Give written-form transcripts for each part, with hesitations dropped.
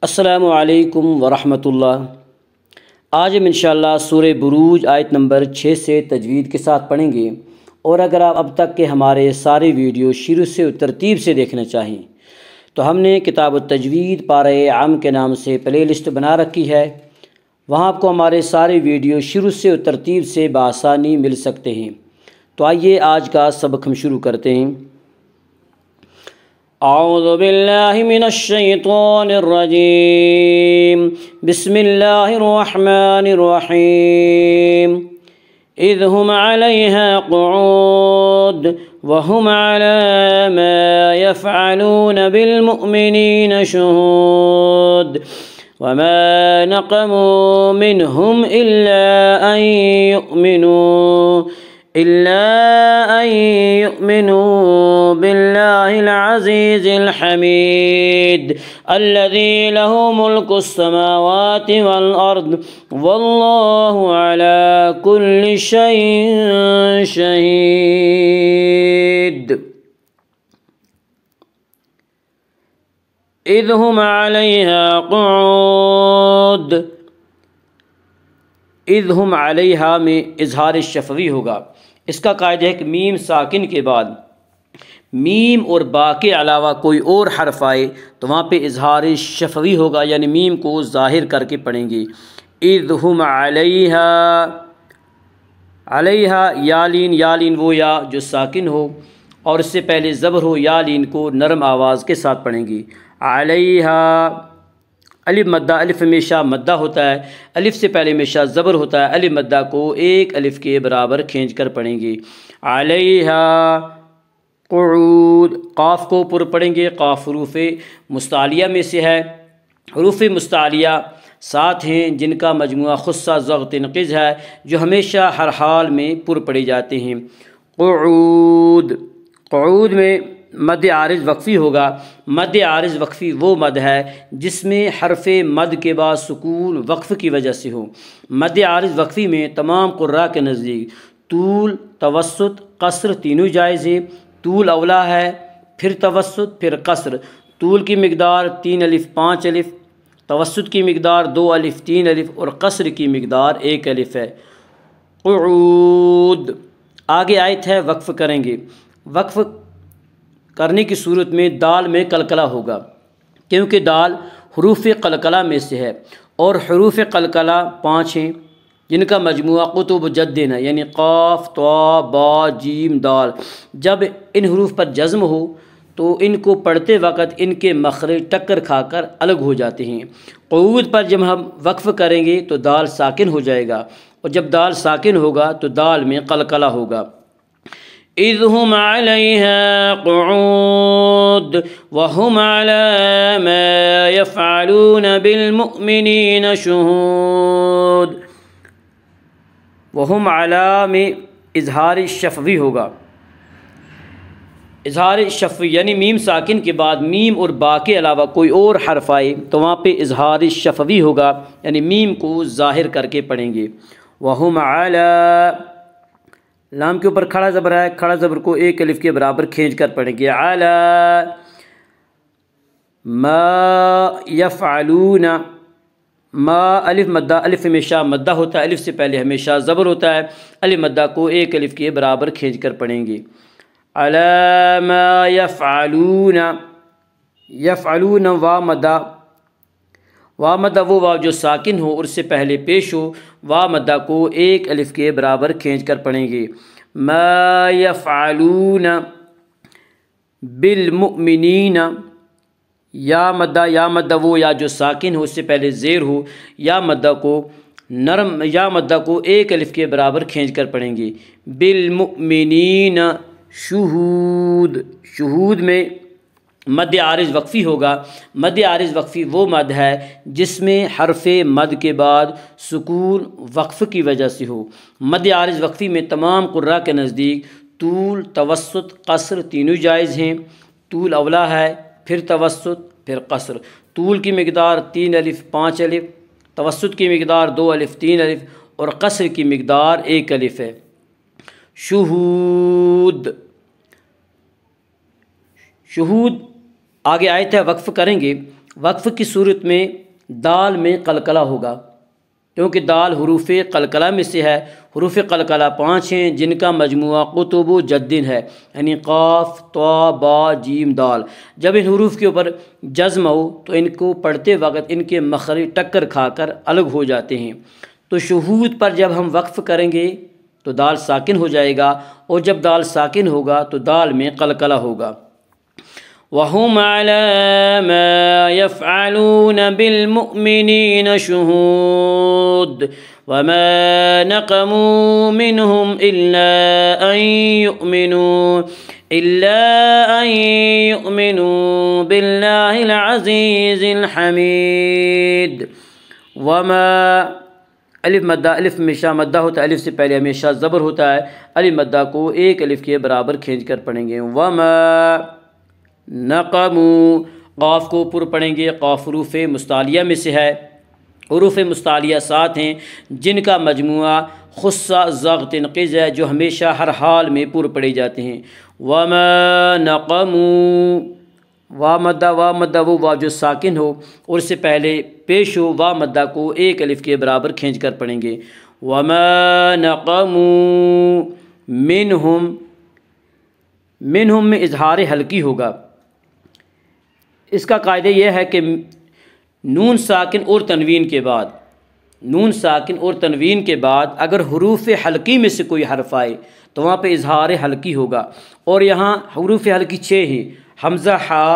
السلام علیکم ورحمۃ اللہ۔ آج ہم انشاءاللہ سورہ بروج آیت نمبر 6 سے تجوید کے ساتھ پڑھیں گے، اور اگر آپ اب تک کے ہمارے سارے ویڈیو شروع سے ترتیب سے دیکھنا چاہیں تو ہم نے کتاب التجوید پارہ عام کے نام سے پلے لسٹ بنا رکھی ہے، وہاں آپ کو ہمارے سارے ویڈیو شروع سے ترتیب سے بآسانی مل سکتے ہیں۔ تو آئیے آج کا سبق ہم شروع کرتے ہیں۔ اعوذ باللہ من الشیطان الرجیم، بسم اللہ الرحمن الرحیم۔ اذ هم علیہا قعود وهم على ما يفعلون بالمؤمنین شہود وما نقموا منهم إلا أن يؤمنوا بالله العزيز الحميد الذي له ملك السماوات والأرض والله على كل شيء شهيد۔ إذ هم عليها قعود، اذ ہم علیہا میں اظہار شفوی ہوگا۔ اس کا قاعدہ ہے کہ میم ساکن کے بعد میم اور با کے علاوہ کوئی اور حرف آئے تو وہاں پہ اظہار شفوی ہوگا، یعنی میم کو ظاہر کر کے پڑھیں گے۔ اذ ہم علیہا، علیہا یالین وہ یا جو ساکن ہو اور اس سے پہلے زبر ہو، یالین کو نرم آواز کے ساتھ پڑھیں گے۔ علیہا الف مدہ، الف ہمیشہ مدہ ہوتا ہے، الف سے پہلے ہمیشہ زبر ہوتا ہے، الف مدہ کو ایک الف کے برابر کھینچ کر پڑھیں گے۔ علیہا قعود، قاف کو پر پڑھیں گے، قاف حروف مستعلیہ میں سے ہے۔ حروف مستعلیہ 7 ہیں جن کا مجموعہ خصہ ضغط نقض ہے، جو ہمیشہ ہر حال میں پر پڑے جاتے ہیں۔ قعود، قعود میں مد عارض وقفی ہوگا۔ مد عارض وقفی وہ مد ہے جس میں حرف مد کے بعد سکون وقف کی وجہ سے ہو۔ مد عارض وقفی میں تمام قراء کے نزدیک طول، توسط، قصر تینوں جائز ہیں۔ طول اولا ہے، پھر توسط، پھر قصر۔ طول کی مقدار 3 الف 5 الف، توسط کی مقدار 2 الف 3 الف اور قصر کی مقدار 1 الف ہے۔ قعود، آگے آیت ہے وقف کریں گے۔ وقف کرنے کی صورت میں دال میں قلقلہ ہوگا، کیونکہ دال حروف قلقلہ میں سے ہے، اور حروف قلقلہ 5 ہیں جن کا مجموعہ قطب جدن ہے، یعنی قاف، طا، با، جیم، دال۔ جب ان حروف پر جزم ہو تو ان کو پڑھتے وقت ان کے مخرج ٹکر کھا کر الگ ہو جاتے ہیں۔ قعود پر جب ہم وقف کریں گے تو دال ساکن ہو جائے گا، اور جب دال ساکن ہوگا تو دال میں قلقلہ ہوگا۔ اذ هم عليها قعود وهم على ما يفعلون بالمؤمنين شهود، وهم على میں اظہار شفوی ہوگا۔ اظہار شفوی یعنی میم ساکن کے بعد میم اور با کے علاوہ کوئی اور حرف آئے تو وہاں پہ اظہار شفوی ہوگا، یعنی میم کو ظاہر کر کے پڑھیں گے۔ وهم على، لام کے اوپر کھڑا زبر ہے، کھڑا زبر کو 1 الف کے برابر کھینچ کر پڑھیں گے۔ علی ما یفعلون، ما الف مدہ، الف ہمیشہ مدہ ہوتا ہے، الف سے پہلے ہمیشہ زبر ہوتا ہے، الف مدہ کو 1 الف کے برابر کھینچ کر پڑھیں گے۔ علی ما یفعلون، یفعلون وا مدہ، وا مدہ وہ واو جو ساکن ہو اور اس سے پہلے پیش ہو، وا مدہ کو 1 الف کے برابر کھینچ کر پڑھیں گے۔ ما یفعلون بالمؤمنین، یا مدہ، یا مدہ وہ یا جو ساکن ہو اس سے پہلے زیر ہو، یا مدہ کو نرم، یا مدہ کو 1 الف کے برابر کھینچ کر پڑھیں گے۔ بالمؤمنین شہود، شہود میں مد عارض وقفی ہوگا۔ مد عارض وقفی وہ مد ہے جس میں حرف مد کے بعد سکون وقف کی وجہ سے ہو۔ مد عارض وقفی میں تمام قراء کے نزدیک طول، توسط، قصر تینوں جائز ہیں۔ طول اولا ہے، پھر توسط، پھر قصر۔ طول کی مقدار 3 الف 5 الف، توسط کی مقدار 2 الف 3 الف اور قصر کی مقدار 1 الف ہے۔ شہود، شہود آگے آیت ہے وقف کریں گے، وقف کی صورت میں دال میں قلقلہ ہوگا، کیونکہ دال حروف قلقلہ میں سے ہے۔ حروف قلقلہ 5 ہیں جن کا مجموعہ قطب و جدن ہے، یعنی قاف، طا، با، جیم، دال۔ جب ان حروف کے اوپر جزم ہو تو ان کو پڑھتے وقت ان کے مخرج ٹکر کھا کر الگ ہو جاتے ہیں۔ تو شہود پر جب ہم وقف کریں گے تو دال ساکن ہو جائے گا، اور جب دال ساکن ہوگا تو دال میں قلقلہ ہوگا۔ وَهُمْ عَلَى مَا يَفْعَلُونَ بِالْمُؤْمِنِينَ شُهُودٌ وَمَا نَقَمُوا مِنْهُمْ إِلَّا أَن يُؤْمِنُوا بِاللَّهِ الْعَزِيزِ الْحَمِيدِ۔ وما الف مدہ، الف ہمیشہ مدہ ہوتا ہے، الف سے پہلے ہمیشہ زبر ہوتا ہے، الف مدہ کو ایک الف کے برابر کھینچ کر پڑھیں گے۔ وما نقموا، قاف کو پر پڑھیں گے، قاف حروف مستعلیہ میں سے ہے۔ حروف مستعلیہ 7 ہیں جن کا مجموعہ خصہ ضغط تنقیز ہے، جو ہمیشہ ہر حال میں پر پڑے جاتے ہیں۔ وما نقموا، وا مدہ وہ واو جو ساکن ہو اور اس سے پہلے پیش ہو، وا مدہ کو ایک الف کے برابر کھینچ کر پڑھیں گے۔ وما نقموا منہم میں اظہار حلقی ہوگا۔ اس کا قاعدہ یہ ہے کہ نون ساکن اور تنوین کے بعد اگر حروف حلقی میں سے کوئی حرف آئے تو وہاں پہ اظہار حلقی ہوگا، اور یہاں حروف حلقی 6 ہیں، حمزہ، حا،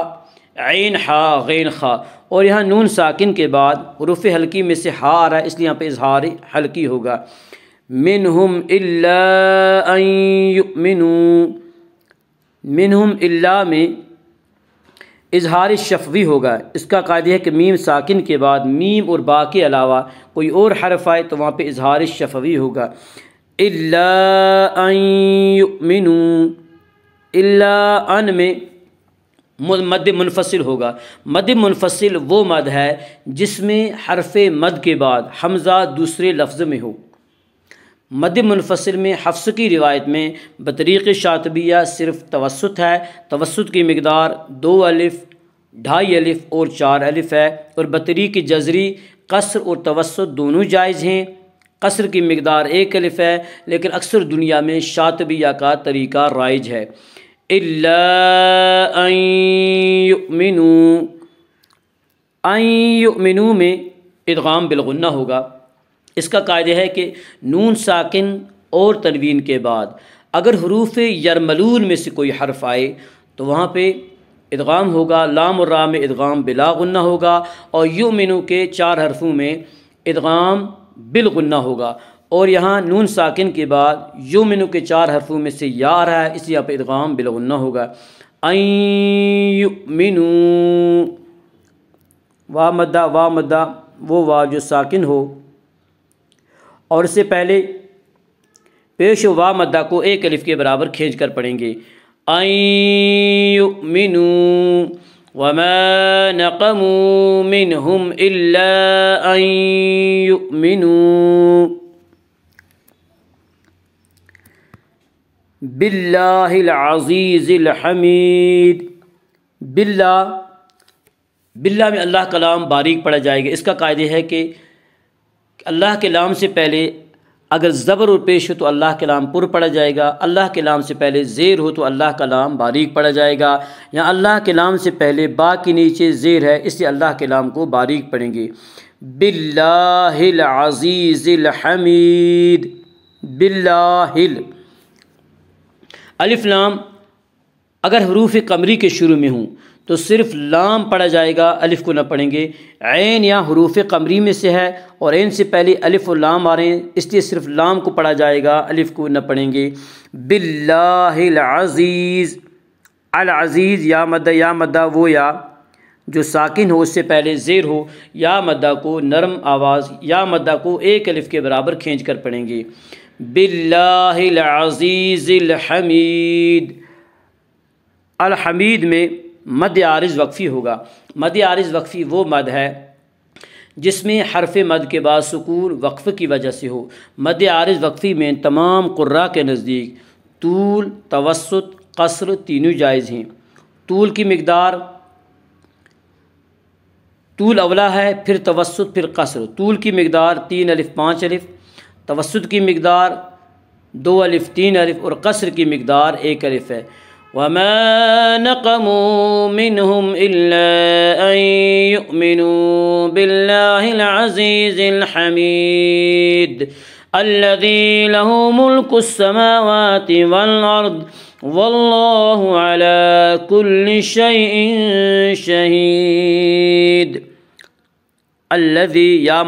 عین، حا، غین، خا، اور یہاں نون ساکن کے بعد حروف حلقی میں سے ہا آ رہا ہے، اس لیے یہاں پہ اظہار حلقی ہوگا۔ منہم الا ان یؤمنوا، منہم الا میں اظہار شفوی ہوگا۔ اس کا قاعدہ ہے کہ میم ساکن کے بعد میم اور با کے علاوہ کوئی اور حرف آئے تو وہاں پہ اظہار شفوی ہوگا۔ الا ان یؤمنوا، الا ان میں مد منفصل ہوگا۔ مد منفصل وہ مد ہے جس میں حرف مد کے بعد حمزہ دوسرے لفظ میں ہو۔ مد منفصل میں حفص کی روایت میں بطریق شاطبیہ صرف توسط ہے، توسط کی مقدار 2 الف، 2.5 الف اور 4 الف ہے، اور بطریق جزری قصر اور توسط دونوں جائز ہیں۔ قصر کی مقدار 1 الف ہے، لیکن اکثر دنیا میں شاطبیہ کا طریقہ رائج ہے۔ الا ان یؤمنوا، ان یؤمنوا میں ادغام بالغنہ ہوگا۔ اس کا قاعدہ ہے کہ نون ساکن اور تنوین کے بعد اگر حروف یرملون میں سے کوئی حرف آئے تو وہاں پہ ادغام ہوگا، لام اور را میں ادغام بلا غنہ ہوگا، اور یؤمنو کے 4 حرفوں میں ادغام بالغنہ ہوگا، اور یہاں نون ساکن کے بعد یؤمنو کے 4 حرفوں میں سے یا آ رہا ہے، اس لیے یہاں پہ ادغام بالغنہ ہوگا۔ ان یؤمنو، وا مدہ وہ وا جو ساکن ہو اور اس سے پہلے پیش وا مدہ کو 1 الف کے برابر کھینچ کر پڑھیں گے۔ ان یؤمنوا وما نقموا منہم الا ان یؤمنوا باللہ العزیز الحمید۔ باللہ میں اللہ کا لام باریک پڑھا جائے گا۔ اس کا قاعدہ ہے کہ اللہ کے لام سے پہلے اگر زبر اور پیش ہو تو اللہ کے لام پر پڑھا جائے گا، اللہ کے لام سے پہلے زیر ہو تو اللہ کا لام باریک پڑھا جائے گا، یا اللہ کے لام سے پہلے با کے نیچے زیر ہے اس لیے اللہ کے لام کو باریک پڑھیں گے۔ باللہ العزیز الحمید، باللہ الف لام اگر حروف قمری کے شروع میں ہوں تو صرف لام پڑھا جائے گا، الف کو نہ پڑھیں گے۔ عین یا حروف قمری میں سے ہے اور عین سے پہلے الف و لام آ رہے ہیں، اس لیے صرف لام کو پڑھا جائے گا، الف کو نہ پڑھیں گے۔ باللہ العزیز، العزیز یا مدہ وہ یا جو ساکن ہو اس سے پہلے زیر ہو، یا مدہ کو نرم آواز یا مدہ کو 1 الف کے برابر کھینچ کر پڑھیں گے۔ باللہ العزیز الحمید۔ الحمید میں مد عارض وقفی ہوگا۔ مد عارض وقفی وہ مد ہے جس میں حرف مد کے بعد سکون وقف کی وجہ سے ہو۔ مد عارض وقفی میں تمام قراء کے نزدیک طول، توسط، قصر تینوں جائز ہیں۔ طول کی مقدار طول اولا ہے، پھر توسط، پھر قصر۔ طول کی مقدار 3 الف 5 الف، توسط کی مقدار 2 الف 3 الف اور قصر کی مقدار 1 الف ہے۔ وَمَا نَقَمُوا مِنْهُمْ إِلَّا أَن يُؤْمِنُوا بِاللَّهِ الْعَزِيزِ الْحَمِيدِ الَّذِي لَهُ مُلْكُ السَّمَاوَاتِ وَالْأَرْضِ وَاللَّهُ عَلَى كُلِّ شَيْءٍ شَهِيدٌ۔ الذی یا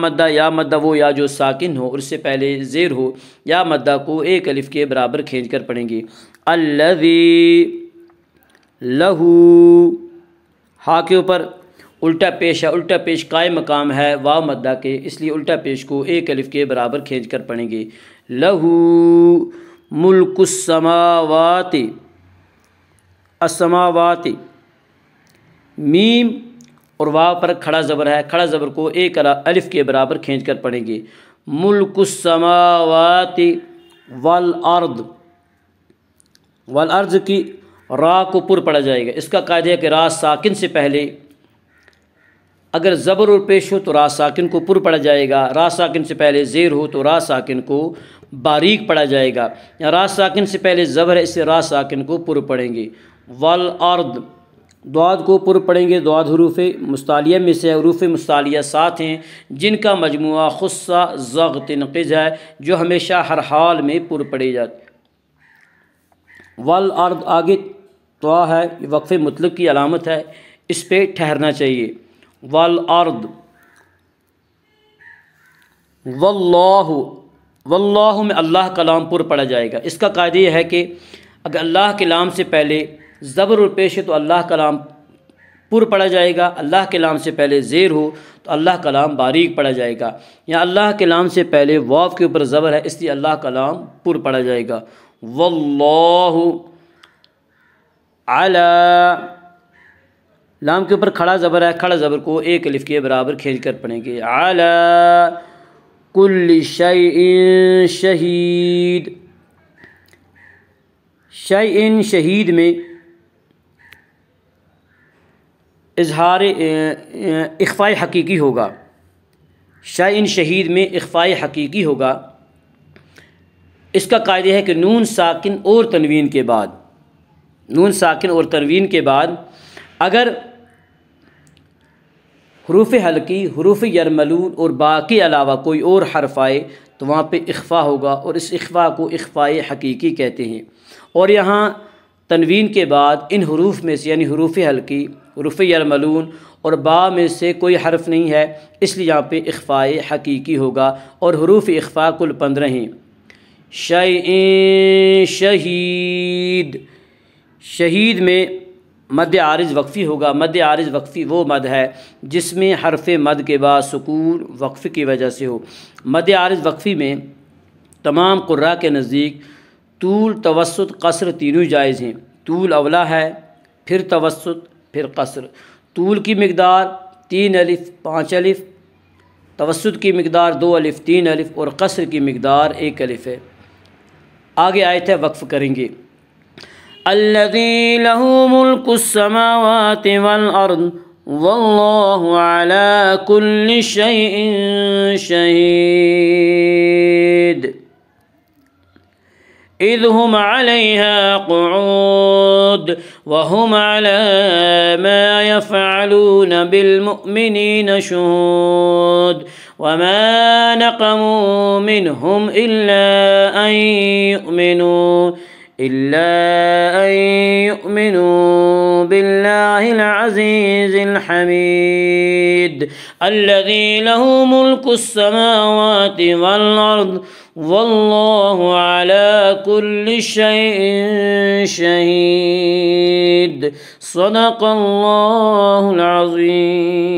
مدہ وہ یا جو ساکن ہو اور اس سے پہلے زیر ہو، یا مدہ کو 1 الف کے برابر کھینچ کر پڑھیں گے۔ الذی لہو، ہا کے اوپر الٹا پیش ہے، الٹا پیش قائم مقام ہے واو مدہ کے، اس لیے الٹا پیش کو 1 الف کے برابر کھینچ کر پڑھیں گے۔ لہو ملک السماوات، السماوات، میم اور واو پر کھڑا زبر ہے، کھڑا زبر کو 1 الف کے برابر کھینچ کر پڑھیں گے۔ ملک السماوات والارض، والارض کی را کو پر پڑھا جائے گا۔ اس کا قاعدہ ہے کہ را ساکن سے پہلے اگر زبر اور پیش ہو تو را ساکن کو پر پڑھا جائے گا، را ساکن سے پہلے زیر ہو تو را ساکن کو باریک پڑھا جائے گا، یا را ساکن سے پہلے زبر ہے اس سے را ساکن کو پر پڑھیں گے۔ والارض، دعاد کو پر پڑھیں گے، دعاد حروف مستعلیہ میں سے، حروف مستعلیہ 7 ہیں جن کا مجموعہ خصہ ضغط نقض ہے جو ہمیشہ ہر حال میں پر پڑے جاتے۔ والارض آگے تو ہے، یہ وقف مطلق کی علامت ہے، اس پہ ٹھہرنا چاہیے۔ والارض، واللہ، واللہ میں اللہ کا لام پر پڑا جائے گا۔ اس کا قاعدہ یہ ہے کہ اگر اللہ کے لام سے پہلے زبر اور پیش ہے تو اللہ کا لام پر پڑا جائے گا، اللہ کے لام سے پہلے زیر ہو تو اللہ کا لام باریک پڑا جائے گا، یا اللہ کے لام سے پہلے واو کے اوپر زبر ہے اس لیے اللہ کا لام پر پڑا جائے گا۔ واللہ علی، لام کے اوپر کھڑا زبر ہے، کھڑا زبر کو 1 الف کے برابر کھینچ کر پڑھیں گے۔ علی کل شیء شہید، شیء شہید میں اظہار اخفاء حقیقی ہوگا، شیء شہید میں اخفاء حقیقی ہوگا۔ اس کا قاعدہ ہے کہ نون ساکن اور تنوین کے بعد، نون ساکن اور تنوین کے بعد اگر حروف حلقی، حروف یرملون اور با کے علاوہ کوئی اور حرف آئے تو وہاں پہ اخفاء ہوگا اور اس اخفاء کو اخفاء حقیقی کہتے ہیں۔ اور یہاں تنوین کے بعد ان حروف میں سے یعنی حروف حلقی، حروف یرملون اور با میں سے کوئی حرف نہیں ہے، اس لیے یہاں پہ اخفاء حقیقی ہوگا، اور حروف اخفاء کل 15 ہیں۔ شیء شہید، شہید میں مد عارض وقفی ہوگا۔ مد عارض وقفی وہ مد ہے جس میں حرف مد کے بعد سکون وقف کی وجہ سے ہو۔ مد عارض وقفی میں تمام قراء کے نزدیک طول، توسط، قصر تینوں جائز ہیں۔ طول اولا ہے، پھر توسط، پھر قصر۔ طول کی مقدار 3 الف 5 الف، توسط کی مقدار 2 الف 3 الف اور قصر کی مقدار 1 الف ہے۔ آگے آیت ہے، وقف کریں گے۔ الذی لہ ملک السماوات والارض واللہ علی کل شیء شہید اذ هم علیہا قعود وهم علی ما یفعلون بالمؤمنین شہود وما نقموا منهم إلا أن يؤمنوا بالله العزيز الحميد الذي له ملك السماوات والأرض والله على كل شيء شهيد صدق الله العظيم۔